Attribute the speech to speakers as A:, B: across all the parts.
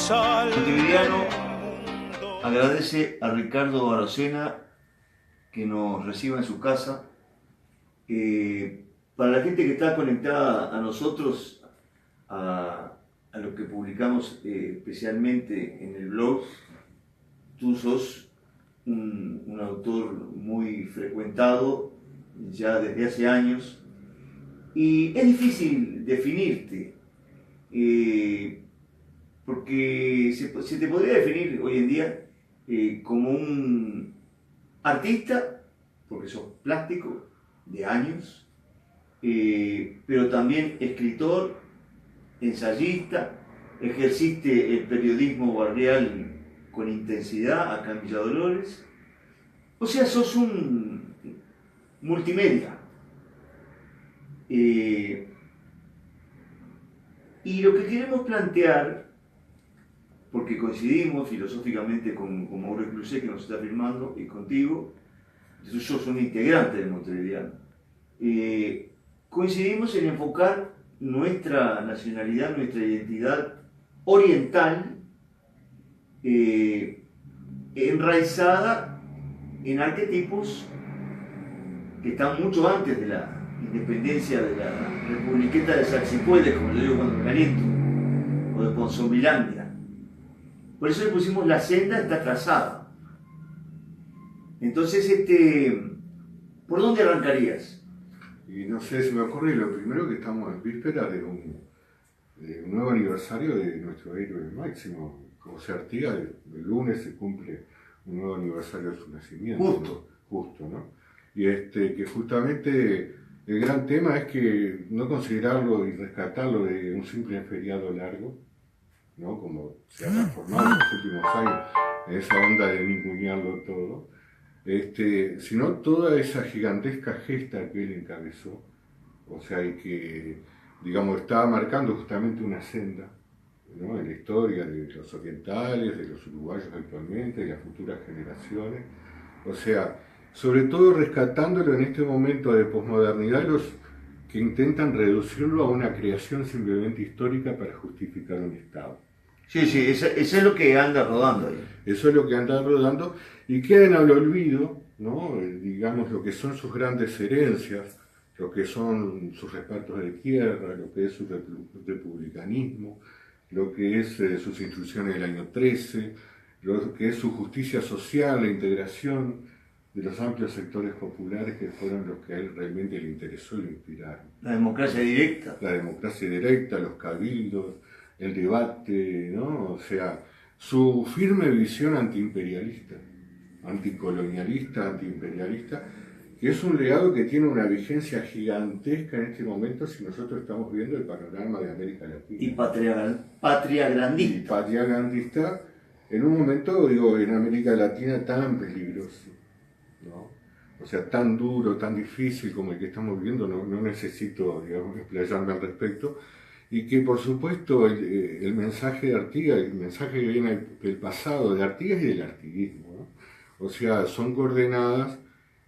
A: Montevideano agradece a Ricardo Arocena que nos reciba en su casa. Para la gente que está conectada a nosotros, a lo que publicamos especialmente en el blog, tú sos un autor muy frecuentado ya desde hace años y es difícil definirte, porque se te podría definir hoy en día como un artista, porque sos plástico de años, pero también escritor, ensayista, ejerciste el periodismo barrial con intensidad acá en Villa Dolores. O sea, sos un multimedia. Y lo que queremos plantear, porque coincidimos filosóficamente con Mauro Clusé, que nos está firmando, y contigo, tú sos un integrante de Montevideano, coincidimos en enfocar nuestra nacionalidad, nuestra identidad oriental, enraizada en arquetipos que están mucho antes de la independencia de la Republiqueta de Saxipuedes, como yo digo cuando me caliento, o de Ponzomilandia. Por eso le pusimos la senda está trazada. Entonces, ¿por dónde arrancarías?
B: Y no sé, se me ocurre lo primero que estamos en víspera de un nuevo aniversario de nuestro héroe máximo, José Artigas. El lunes se cumple un nuevo aniversario de su nacimiento. Justo, ¿no? Y que justamente el gran tema es que no considerarlo y rescatarlo de un simple feriado largo, ¿no? Como se ha transformado en los últimos años en esa onda de ningunearlo todo, sino toda esa gigantesca gesta que él encabezó, o sea, y que, digamos, estaba marcando justamente una senda, ¿no?, en la historia de los orientales, de los uruguayos actualmente, de las futuras generaciones, o sea, sobre todo rescatándolo en este momento de posmodernidad los que intentan reducirlo a una creación simplemente histórica para justificar un Estado.
A: Sí, eso es lo que anda rodando ahí.
B: Eso es lo que anda rodando y quedan al olvido, ¿no?, digamos, lo que son sus grandes herencias, lo que son sus repartos de tierra, lo que es su republicanismo, lo que es sus instituciones del año 13, lo que es su justicia social, la integración de los amplios sectores populares que fueron los que a él realmente le interesó y lo inspiraron.
A: La democracia directa.
B: La democracia directa, los cabildos, el debate, ¿no? O sea, su firme visión antiimperialista, anticolonialista, antiimperialista, que es un legado que tiene una vigencia gigantesca en este momento si nosotros estamos viendo el panorama de América Latina.
A: Y patriagrandista.
B: Y patriagrandista en un momento, digo, en América Latina tan peligroso, ¿no? O sea, tan duro, tan difícil como el que estamos viviendo, no necesito, digamos, explayarme al respecto, y que por supuesto el mensaje de Artigas, el mensaje que viene del pasado de Artigas y del artiguismo, ¿no? O sea, son coordenadas,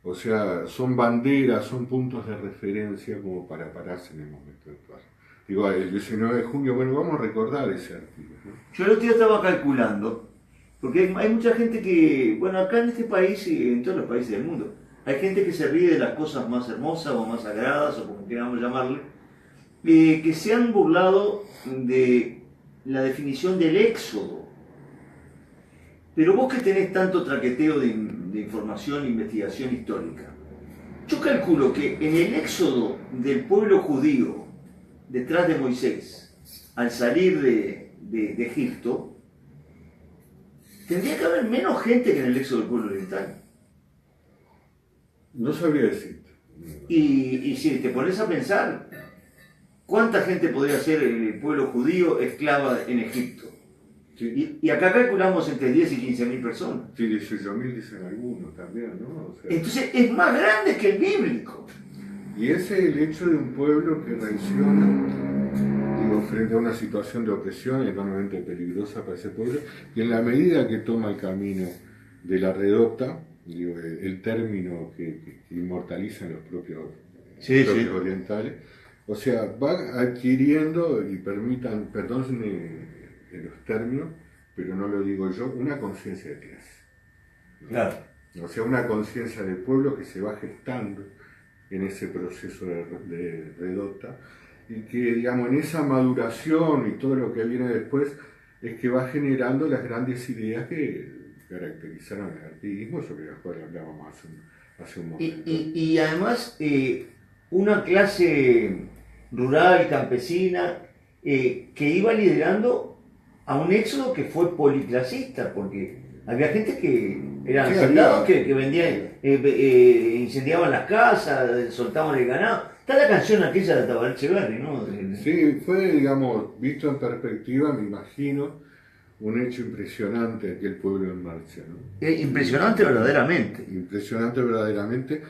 B: o sea, son banderas, son puntos de referencia como para pararse en el momento actual. Digo, el 19 de junio, bueno, vamos a recordar ese Artigas, ¿no?
A: Yo el otro día estaba calculando, porque hay mucha gente que, bueno, acá en este país y en todos los países del mundo, hay gente que se ríe de las cosas más hermosas o más sagradas, o como queramos llamarle, que se han burlado de la definición del éxodo. Pero vos que tenés tanto traqueteo de información e investigación histórica, yo calculo que en el éxodo del pueblo judío detrás de Moisés, al salir de Egipto, tendría que haber menos gente que en el éxodo del pueblo oriental.
B: No sabría decirte.
A: Y si te pones a pensar, ¿cuánta gente podría ser el pueblo judío esclava en Egipto? Sí. Y acá calculamos entre 10 y 15.000 personas.
B: Sí, 18.000 dicen algunos también, ¿no? O sea,
A: entonces es más grande que el bíblico.
B: Y ese es el hecho de un pueblo que reacciona, digo, frente a una situación de opresión enormemente peligrosa para ese pueblo, y en la medida que toma el camino de la redota, digo, el término que inmortalizan los propios orientales, o sea, va adquiriendo, y perdonen los términos, pero no lo digo yo, una conciencia de clase.
A: Claro.
B: O sea, una conciencia del pueblo que se va gestando en ese proceso de redota y que, digamos, en esa maduración y todo lo que viene después es que va generando las grandes ideas que caracterizaron el artiguismo, sobre las cuales hablábamos hace un momento.
A: Y además, una clase rural, campesina, que iba liderando a un éxodo que fue policlasista, porque había gente que eran soldados que vendían, incendiaban las casas, soltaban el ganado. Está la canción aquella de Tabaré Echeverri, ¿no?
B: Sí, fue, digamos, visto en perspectiva, me imagino, un hecho impresionante aquel pueblo en marcha, ¿no?
A: Impresionante verdaderamente.
B: Impresionante verdaderamente.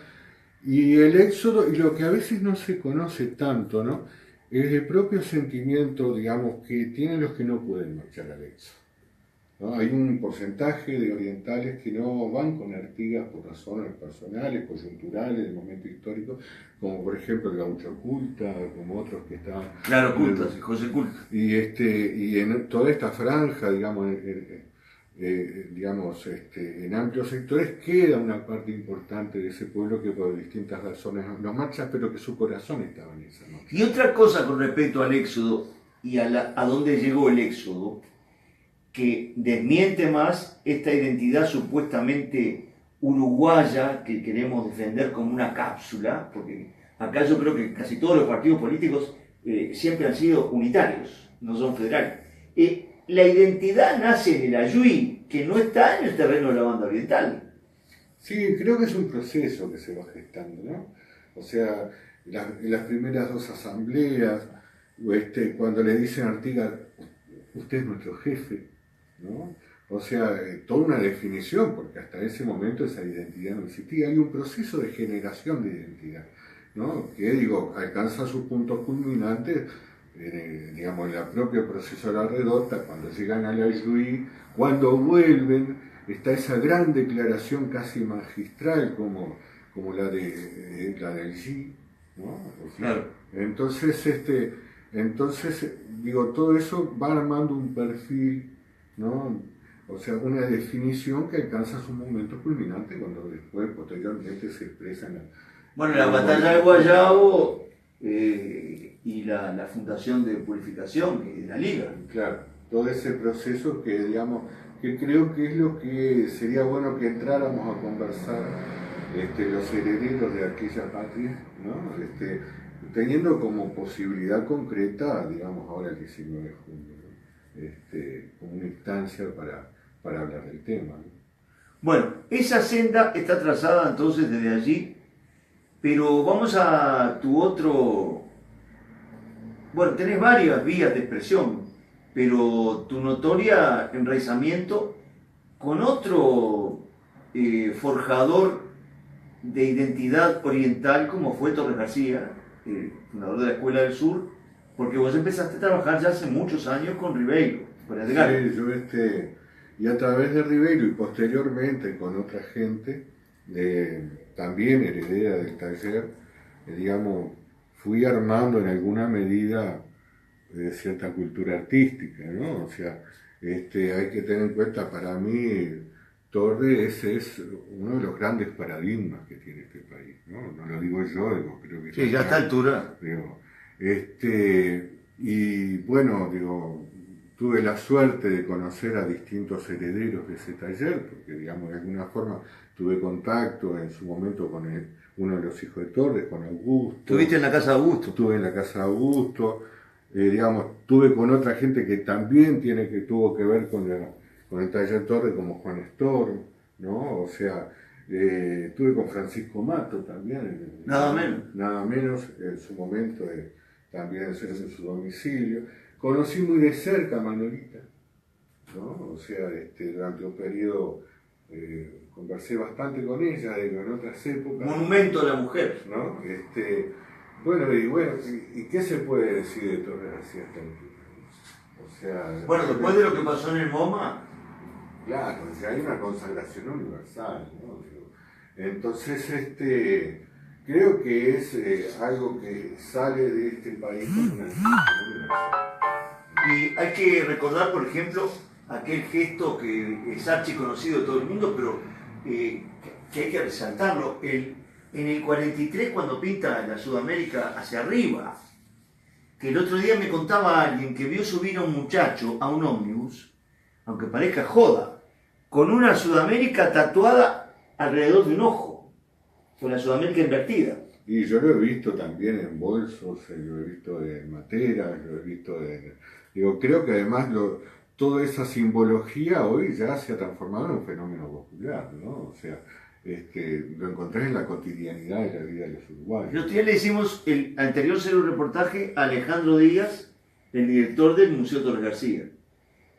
B: Y el éxodo, y lo que a veces no se conoce tanto, ¿no? Es el propio sentimiento, digamos, que tienen los que no pueden marchar al éxodo, ¿no? Hay un porcentaje de orientales que no van con Artigas por razones personales, coyunturales, del momento histórico, como por ejemplo el gaucho Culta, como otros que estaban...
A: Claro, Culta, sí, José Culta.
B: Y en toda esta franja, digamos, en amplios sectores queda una parte importante de ese pueblo que por distintas razones no marcha, pero que su corazón estaba en esa marcha.
A: Y otra cosa con respecto al éxodo y a dónde llegó el éxodo, que desmiente más esta identidad supuestamente uruguaya que queremos defender como una cápsula, porque acá yo creo que casi todos los partidos políticos siempre han sido unitarios, no son federales. La identidad nace en el Ayuí, que no está en el terreno de la banda oriental.
B: Sí, creo que es un proceso que se va gestando, ¿no? O sea, en las primeras dos asambleas, cuando le dicen a Artigas, usted es nuestro jefe, ¿no? O sea, toda una definición, porque hasta ese momento esa identidad no existía. Hay un proceso de generación de identidad, ¿no? Que, digo, alcanza sus puntos culminantes, digamos, en el propio proceso de la redota, cuando llegan a la Ayuí, cuando vuelven, está esa gran declaración casi magistral como la del G, ¿no? O sea,
A: claro.
B: Entonces, digo, todo eso va armando un perfil, ¿no? O sea, una definición que alcanza su momento culminante cuando después, posteriormente, se expresa en la...
A: Bueno, la batalla de Guayabo y la fundación de purificación de la Liga.
B: Claro, todo ese proceso que, digamos, que creo que es lo que sería bueno que entráramos a conversar los herederos de aquella patria, ¿no? Teniendo como posibilidad concreta, digamos, ahora el 19 de junio, ¿no? Como una instancia para hablar del tema, ¿no?
A: Bueno, esa senda está trazada entonces desde allí, pero vamos a tu otro... Bueno, tenés varias vías de expresión, pero tu notoria enraizamiento con otro forjador de identidad oriental como fue Torres García, fundador de la Escuela del Sur, porque vos empezaste a trabajar ya hace muchos años con Ribeiro, con Edgar.
B: Sí, yo y a través de Ribeiro y posteriormente con otra gente, también heredera del taller, digamos, fui armando en alguna medida cierta cultura artística, ¿no? O sea, hay que tener en cuenta, para mí, Torres ese es uno de los grandes paradigmas que tiene este país, ¿no? No lo digo yo, creo que...
A: Sí, ya a esta altura.
B: Digo, y bueno, digo, tuve la suerte de conocer a distintos herederos de ese taller, porque, digamos, de alguna forma tuve contacto en su momento con uno de los hijos de Torres, con Augusto.
A: ¿Estuviste en la casa de Augusto?
B: Estuve en la casa de Augusto, digamos, tuve con otra gente que también tuvo que ver con el taller Torres, como Juan Storm, ¿no? O sea, estuve con Francisco Mato también.
A: Nada menos.
B: Nada menos, en su momento también en su domicilio. Conocí muy de cerca a Manolita, ¿no? O sea, durante un periodo conversé bastante con ella, en otras épocas.
A: Monumento a la mujer.
B: ¿No? ¿Y qué se puede decir de Torres García hasta el último? O sea,
A: bueno, después de lo que pasó en el MoMA.
B: Claro, o sea, hay una consagración universal, ¿no? Entonces, creo que es algo que sale de este país con una consagración universal.
A: Y hay que recordar, por ejemplo, aquel gesto que es archiconocido de todo el mundo, pero que hay que resaltarlo. En el 43, cuando pinta la Sudamérica hacia arriba, que el otro día me contaba alguien que vio subir a un muchacho a un ómnibus, aunque parezca joda, con una Sudamérica tatuada alrededor de un ojo, con la Sudamérica invertida.
B: Y yo lo he visto también en bolsos, lo he visto en materas, lo he visto en... Digo, creo que además toda esa simbología hoy ya se ha transformado en un fenómeno popular, ¿no? O sea, lo encontrás en la cotidianidad de la vida de los uruguayos.
A: El otro día le hicimos el anterior cero reportaje a Alejandro Díaz, el director del Museo Torres García,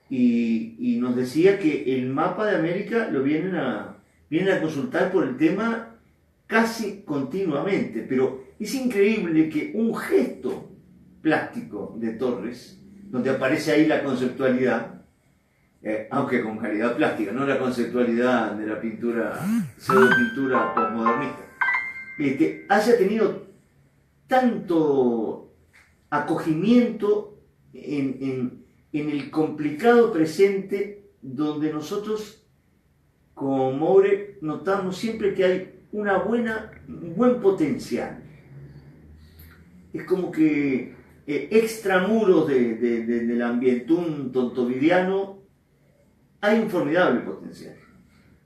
A: y nos decía que el mapa de América lo vienen a consultar por el tema casi continuamente, pero es increíble que un gesto plástico de Torres, donde aparece ahí la conceptualidad, aunque con calidad plástica, no la conceptualidad de la pintura, pseudo-pintura postmodernista, haya tenido tanto acogimiento en el complicado presente, donde nosotros como Moure notamos siempre que hay un buen potencial. Es como que extramuros del ambientum tontovidiano hay un formidable potencial.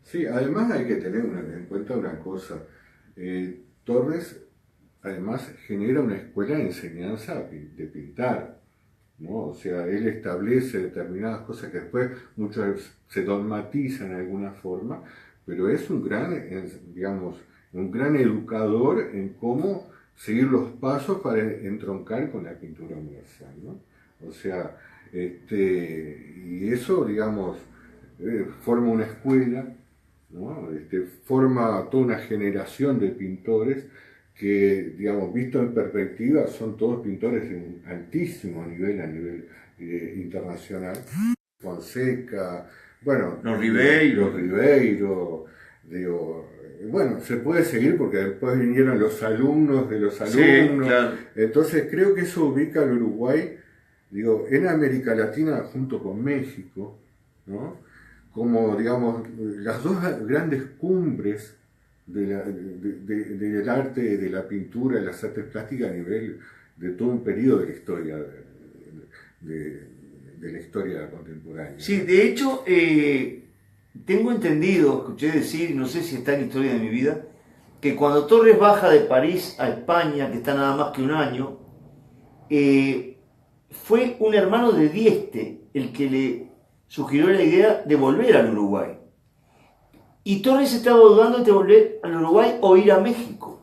B: Sí, además hay que tener en cuenta una cosa. Torres además genera una escuela de enseñanza de pintar, ¿no? O sea, él establece determinadas cosas que después muchas se dogmatizan de alguna forma, pero es un gran educador en cómo seguir los pasos para entroncar con la pintura universal, ¿no? O sea, y eso, digamos, forma una escuela, ¿no? Forma toda una generación de pintores que, digamos, visto en perspectiva, son todos pintores de un altísimo nivel a nivel internacional. Fonseca, bueno,
A: los Ribeiro,
B: digo, bueno, se puede seguir porque después vinieron los alumnos de los alumnos. Sí, claro. Entonces creo que eso ubica al Uruguay, digo, en América Latina junto con México, ¿no? Como, digamos, las dos grandes cumbres del arte, de la pintura, de las artes plásticas a nivel de todo un periodo de la historia, de la historia contemporánea.
A: Sí, de hecho, tengo entendido, escuché decir, no sé si está en Historia de mi vida, que cuando Torres baja de París a España, que está nada más que un año, fue un hermano de Dieste el que le sugirió la idea de volver al Uruguay. Y Torres estaba dudando entre volver al Uruguay o ir a México.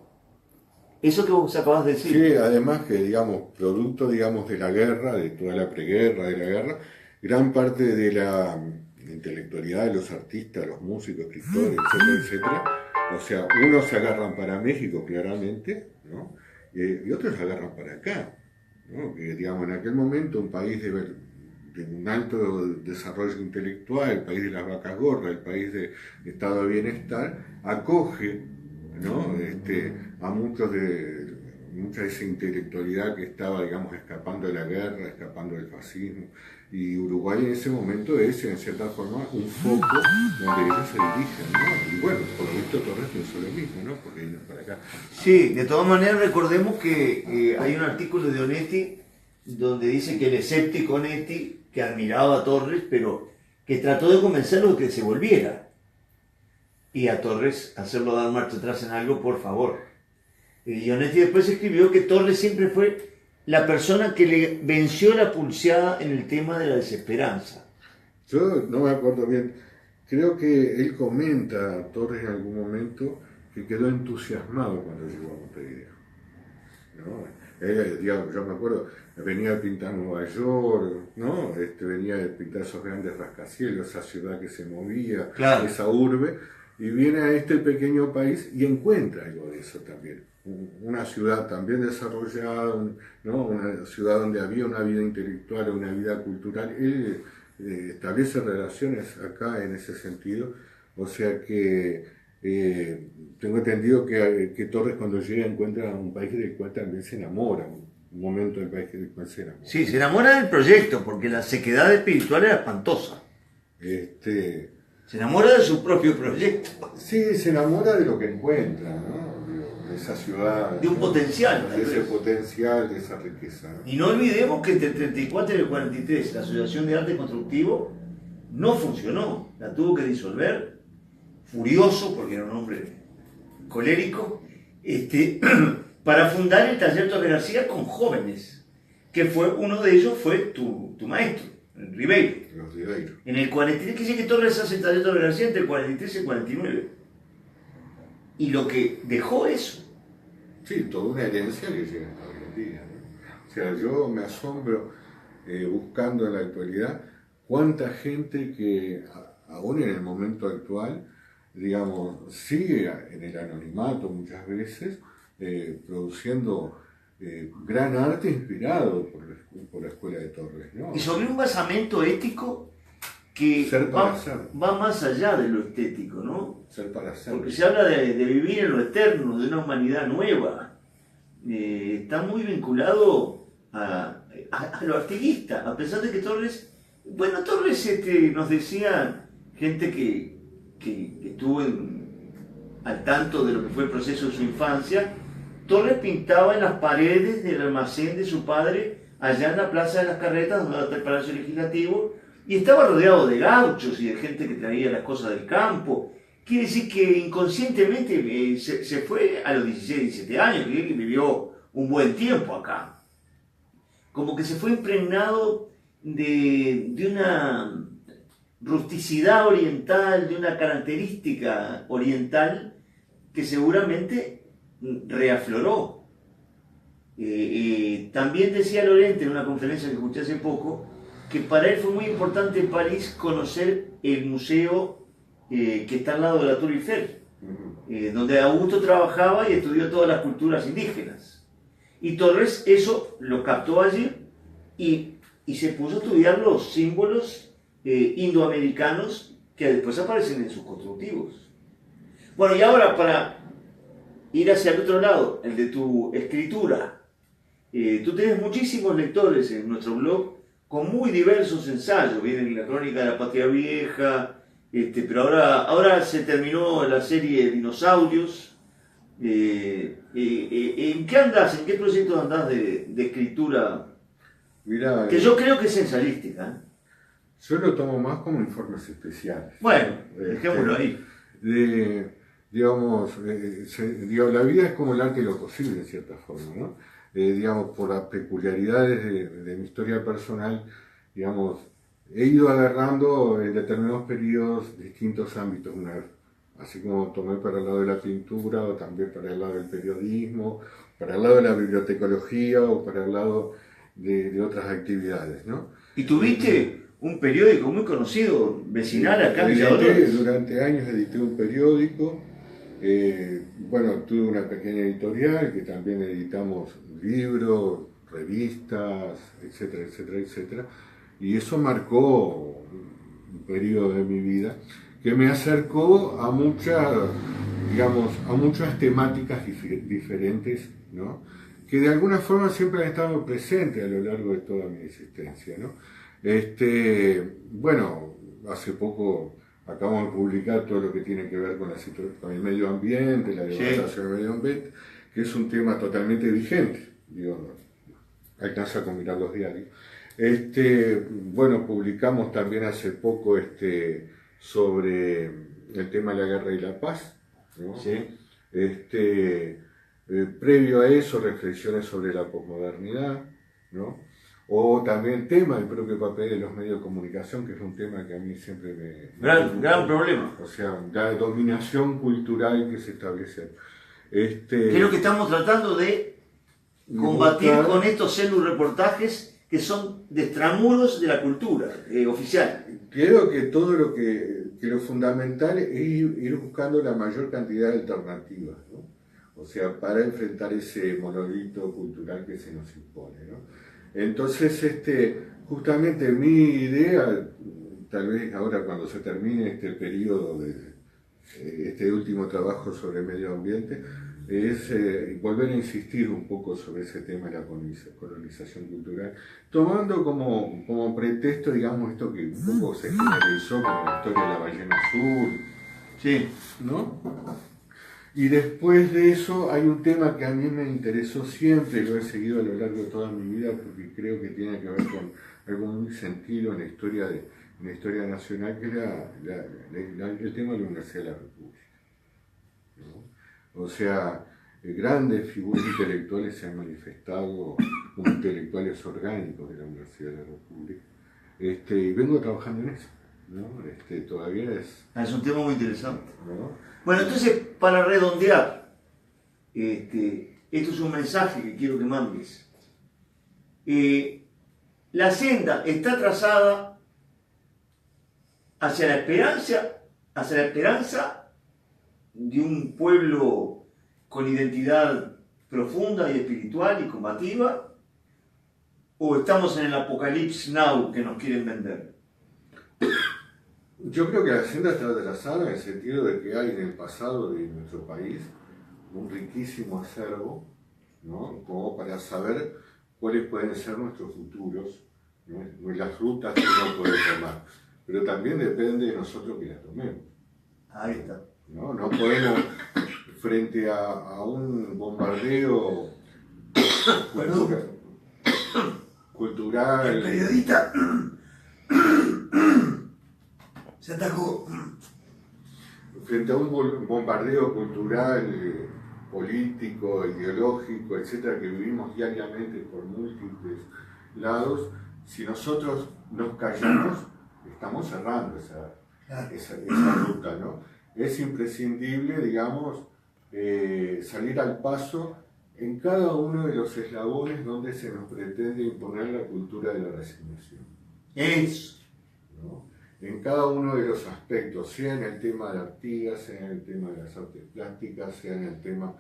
A: Eso que vos acabas de decir.
B: Sí, además que, digamos, producto, digamos, de la guerra, de toda la preguerra, de la guerra, gran parte de la intelectualidad de los artistas, los músicos, escritores, etcétera, o sea, unos se agarran para México, claramente, ¿no? Y otros se agarran para acá, ¿no? Que, digamos, en aquel momento un país de un alto desarrollo intelectual, el país de las vacas gordas, el país de estado de bienestar, acoge, ¿no? A mucha de esa intelectualidad que estaba, digamos, escapando de la guerra, escapando del fascismo, y Uruguay en ese momento es, en cierta forma, un foco donde ellos se dirigen, ¿no? Y bueno, por lo visto Torres pensó lo mismo, ¿no? Porque vino para acá.
A: Sí, de todas maneras recordemos que hay un artículo de Onetti donde dice que el escéptico Onetti, que admiraba a Torres, pero que trató de convencerlo de que se volviera. Y a Torres hacerlo dar marcha atrás en algo, por favor. Y Onetti después escribió que Torres siempre fue la persona que le venció la pulseada en el tema de la desesperanza.
B: Yo no me acuerdo bien, creo que él comenta a Torres en algún momento que quedó entusiasmado cuando llegó a Montevideo, ¿no? Digamos, yo me acuerdo, venía a pintar Nueva York, ¿no? Venía a pintar esos grandes rascacielos, esa ciudad que se movía, claro, esa urbe, y viene a este pequeño país y encuentra algo de eso también. Una ciudad también desarrollada, ¿no? Una ciudad donde había una vida intelectual, una vida cultural. Él establece relaciones acá en ese sentido, o sea que tengo entendido que Torres cuando llega encuentra un país del cual también se enamora, un momento del país del cual se enamora.
A: Sí, se enamora del proyecto, porque la sequedad espiritual era espantosa. Se enamora de su propio proyecto.
B: Sí, se enamora de lo que encuentra, ¿no? De esa ciudad.
A: De un potencial.
B: De ese potencial, de esa riqueza, ¿no?
A: Y no olvidemos que entre el 34 y el 43 la Asociación de Arte Constructivo no funcionó. La tuvo que disolver, furioso, porque era un hombre colérico, para fundar el Taller Torres García con jóvenes, que uno de ellos fue tu maestro, el Ribeiro.
B: Los Ribeiro.
A: En el 43, que dice que Torres hace el Taller Torres García entre el 43 y el 49. Y lo que dejó eso.
B: Sí, toda una herencia que llega hasta hoy en día, ¿no? O sea, yo me asombro buscando en la actualidad cuánta gente que aún en el momento actual, digamos, sigue en el anonimato muchas veces, produciendo gran arte inspirado por la Escuela de Torres, ¿no?
A: Y sobre un basamento ético que va más allá de lo estético, ¿no?
B: Ser para ser.
A: Porque se habla de vivir en lo eterno, de una humanidad nueva. Está muy vinculado a lo artiguista, a pesar de que Torres nos decía gente que estuvo al tanto de lo que fue el proceso de su infancia. Torres pintaba en las paredes del almacén de su padre, allá en la Plaza de las Carretas, donde está el Palacio Legislativo, y estaba rodeado de gauchos y de gente que traía las cosas del campo. Quiere decir que inconscientemente se fue a los 16, 17 años, que vivió un buen tiempo acá. Como que se fue impregnado de una rusticidad oriental, de una característica oriental que seguramente reafloró. También decía Lorente en una conferencia que escuché hace poco, que para él fue muy importante en París conocer el museo que está al lado de la Tour Eiffel, donde Augusto trabajaba y estudió todas las culturas indígenas. Y Torres eso lo captó allí y se puso a estudiar los símbolos indoamericanos que después aparecen en sus constructivos. Bueno, y ahora para ir hacia el otro lado, el de tu escritura, tú tienes muchísimos lectores en nuestro blog con muy diversos ensayos. Vienen la Crónica de la Patria Vieja, pero ahora se terminó la serie Dinosaurios. ¿En qué andás? ¿En qué proyecto andás de escritura?
B: Mirá,
A: que yo creo que es ensayística.
B: Yo lo tomo más como informes especiales.
A: Bueno, dejémoslo ahí.
B: Digamos, la vida es como el arte y lo posible, en cierta forma, ¿no? Digamos, por las peculiaridades de mi historia personal, digamos, he ido agarrando en determinados periodos distintos ámbitos, así como tomé para el lado de la pintura, o también para el lado del periodismo, para el lado de la bibliotecología, o para el lado de otras actividades, ¿no?
A: Y tuviste un periódico muy conocido, vecinal acá en Villa Dolores.
B: Durante años edité un periódico. Bueno, tuve una pequeña editorial que también editamos libros, revistas, etcétera, etcétera, etcétera. Y eso marcó un periodo de mi vida que me acercó a muchas temáticas diferentes, ¿no? Que de alguna forma siempre han estado presentes a lo largo de toda mi existencia, ¿no? Bueno, hace poco acabamos de publicar todo lo que tiene que ver con el medio ambiente, la devastación del medio ambiente, que es un tema totalmente vigente, digo, alcanza con mirar los diarios. Bueno, publicamos también hace poco sobre el tema de la guerra y la paz, ¿no?
A: Sí.
B: Previo a eso, reflexiones sobre la posmodernidad, ¿no? O también el tema del propio papel de los medios de comunicación, que es un tema que a mí siempre
A: Gran problema.
B: O sea, la dominación cultural que se establece.
A: Creo que estamos tratando de combatir con estos reportajes que son de extramuros de la cultura oficial.
B: Creo que todo que lo fundamental es ir buscando la mayor cantidad de alternativas, ¿no? O sea, para enfrentar ese monolito cultural que se nos impone, ¿no? Entonces, justamente mi idea, tal vez ahora cuando se termine este periodo de este último trabajo sobre medio ambiente, es volver a insistir un poco sobre ese tema de la colonización cultural, tomando como pretexto, digamos, esto que un poco se generalizó con la historia de la ballena azul,
A: Sí.
B: ¿no? Y después de eso hay un tema que a mí me interesó siempre, lo he seguido a lo largo de toda mi vida, porque creo que tiene que ver con algo muy sentido en la historia nacional, que era el tema de la Universidad de la República, ¿no? O sea, grandes figuras intelectuales se han manifestado como intelectuales orgánicos de la Universidad de la República, y vengo trabajando en eso, ¿no? Todavía
A: Es un tema muy interesante.
B: ¿no?
A: Bueno, entonces, para redondear, esto es un mensaje que quiero que mandes. La senda está trazada hacia la esperanza de un pueblo con identidad profunda y espiritual y combativa, o estamos en el apocalipsis now que nos quieren vender.
B: Yo creo que la senda está trazada en el sentido de que hay en el pasado de nuestro país un riquísimo acervo, ¿no? Como para saber cuáles pueden ser nuestros futuros, ¿no? Las rutas que uno puede tomar. Pero también depende de nosotros que las tomemos.
A: Ahí está.
B: No podemos, frente a un bombardeo cultural.
A: El periodista se atacó.
B: Frente a un bombardeo cultural, político, ideológico, etcétera, que vivimos diariamente por múltiples lados, si nosotros nos callamos, estamos cerrando esa ruta, ¿no? Es imprescindible, digamos, salir al paso en cada uno de los eslabones donde se nos pretende imponer la cultura de la resignación.
A: Eso.
B: ¿No? En cada uno de los aspectos, sea en el tema de Artigas, sea en el tema de las artes plásticas, sea en el tema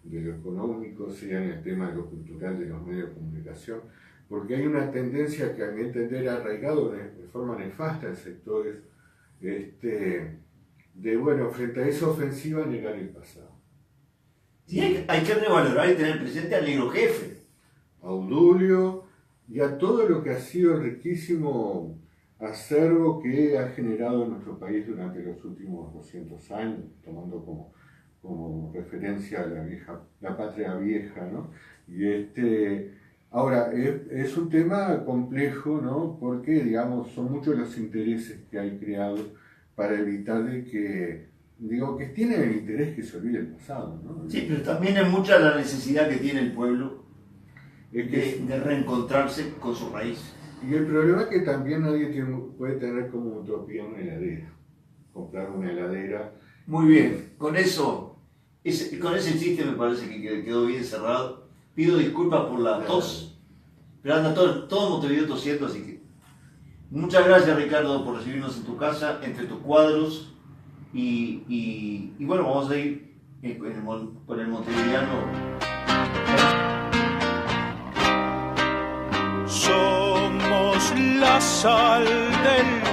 B: de lo económico, sea en el tema de lo cultural de los medios de comunicación, porque hay una tendencia que a mi entender ha arraigado de forma nefasta en sectores frente a esa ofensiva negar el pasado.
A: Sí, hay que revalorar y tener presente al negro jefe.
B: A Udulio y a todo lo que ha sido el riquísimo acervo que ha generado en nuestro país durante los últimos 200 años, tomando como referencia a la patria vieja, ¿no? Y ahora, es un tema complejo, ¿no? Porque, digamos, son muchos los intereses que hay creados para evitar que tienen el interés que se olvide el pasado, ¿no?
A: Sí, pero también es mucha la necesidad que tiene el pueblo de reencontrarse con su raíz.
B: Y el problema es que también nadie puede tener como utopía una heladera, comprar una heladera.
A: Muy bien, con ese chiste me parece que quedó bien cerrado. Pido disculpas por la tos, pero anda todo Montevideo tosiendo, así que muchas gracias, Ricardo, por recibirnos en tu casa, entre tus cuadros, y bueno, vamos a ir con el montevideano.
C: Somos la sal del